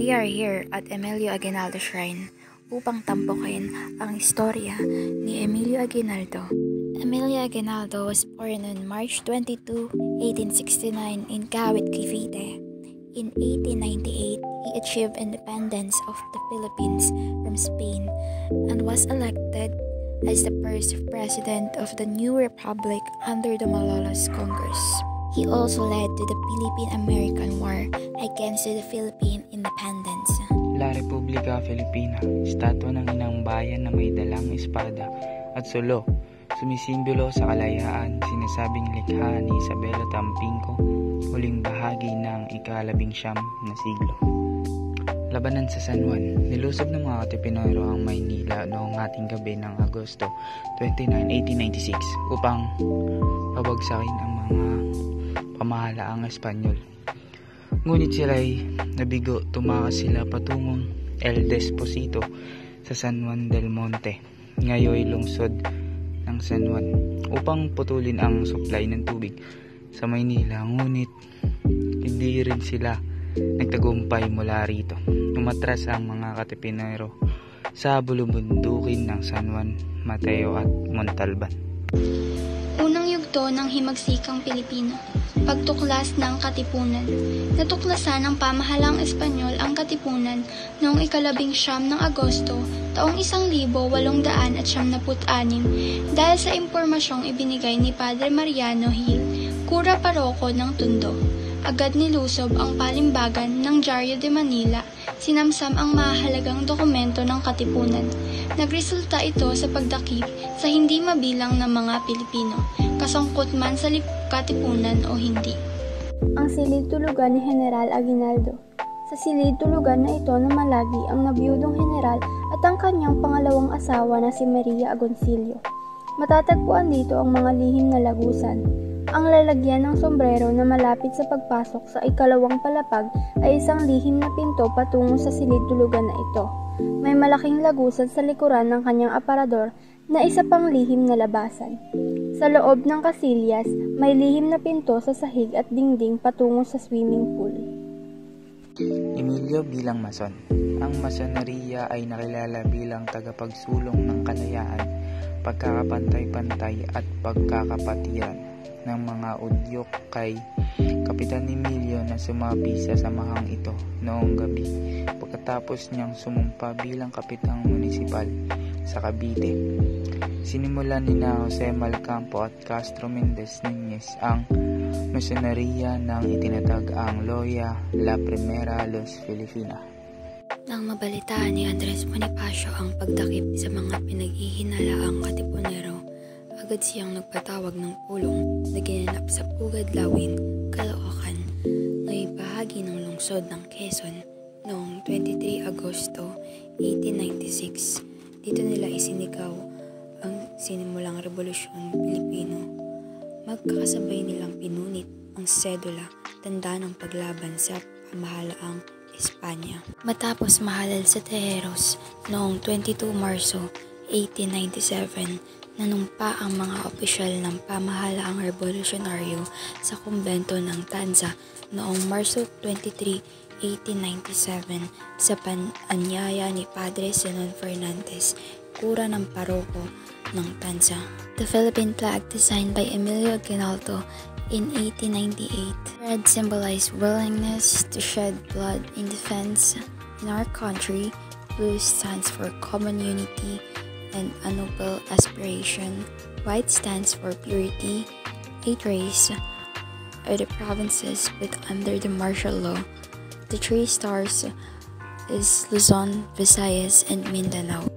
We are here at Emilio Aguinaldo Shrine upang tampukin ang istorya ni Emilio Aguinaldo. Emilio Aguinaldo was born on March 22, 1869 in Kawit, Cavite. In 1898, he achieved independence of the Philippines from Spain and was elected as the first president of the new republic under the Malolos Congress. He also led to the Philippine-American War against the Philippine independence. La Republika Filipina, estatwa ng inang bayan na may dalang espada at sulo, sumisimbolo sa kalayaan, sinasabing likha ni Isabela Tampinco, huling bahagi ng ika-19 na siglo. Labanan sa San Juan, nilusob ng mga Katipunero ang Maynila noong ating gabi ng Agosto 29, 1896 upang pabagsakin ang mga pamahalaang Espanyol. Ngunit sila'y nabigo, tumakas sila patungong El Desposito sa San Juan del Monte, ngayoy lungsod ng San Juan, upang putulin ang supply ng tubig sa Maynila. Ngunit hindi rin sila nagtagumpay mula rito. Umatras ang mga Katipunero sa bulubundukin ng San Juan, Mateo at Montalban. Unang yugto ng himagsikang Pilipino, pagtuklas ng Katipunan. Natuklasan ng pamahalaang Espanyol ang Katipunan noong ika-19 ng Agosto taong 1876 dahil sa impormasyong ibinigay ni Padre Mariano Gil, kura paroko ng Tondo. Agad nilusob ang palimbagan ng Diario de Manila, sinamsam ang mahalagang dokumento ng Katipunan. Nagresulta ito sa pagdakip sa hindi mabilang ng mga Pilipino, kasangkot man sa Katipunan o hindi. Ang silid-tulugan ni General Aguinaldo. Sa silid-tulugan na ito namalagi ang nabiyudong general at ang kanyang pangalawang asawa na si Maria Agoncillo. Matatagpuan dito ang mga lihim na lagusan. Ang lalagyan ng sombrero na malapit sa pagpasok sa ikalawang palapag ay isang lihim na pinto patungo sa silid-tulugan na ito. May malaking lagusan sa likuran ng kanyang aparador na isa pang lihim na labasan. Sa loob ng kasilyas, may lihim na pinto sa sahig at dingding patungo sa swimming pool. Emilio bilang Mason. Ang Masoneriya ay nakilala bilang tagapagsulong ng kalayaan, pagkakapantay-pantay at pagkakapatiran ng mga udyok kay Kapitan Emilio na sumapi sa samahang ito noong gabi pagkatapos niyang sumumpa bilang kapitang munisipal sa Cavite. Sinimulan ni Jose Malcampo at Castro Mendez Nunez ang Masoneriya nang itinatag ang Loya La Primera Luz Filipina. Nang mabalitaan ni Andres Bonifacio ang pagdakip sa mga pinaghihinalaang Katipunero, agad siyang nagpatawag ng pulong na ginanap sa Pugad Lawin, Caloocan, na bahagi ng lungsod ng Quezon noong 23 Agosto 1896. Dito nila isinigaw ang sinimulang Rebolusyon Pilipino. Magkakasabay nilang pinunit ang sedula, tanda ng paglaban sa pamahalaang Espanya. Matapos mahalal sa Tejeros noong 22 Marso 1897, nanumpa ang mga opisyal ng pamahalaang revolusyonaryo sa kumbento ng Tanza noong Marso 23, 1897 sa anyaya ni Padre Zenon Fernandez, kura ng paroko ng Tanza. The Philippine flag designed by Emilio Aguinaldo in 1898. Red symbolized willingness to shed blood in defense in our country. Blue stands for common unity and a noble aspiration. White stands for purity. 8 rays are the provinces put under the martial law. The 3 stars is Luzon, Visayas, and Mindanao.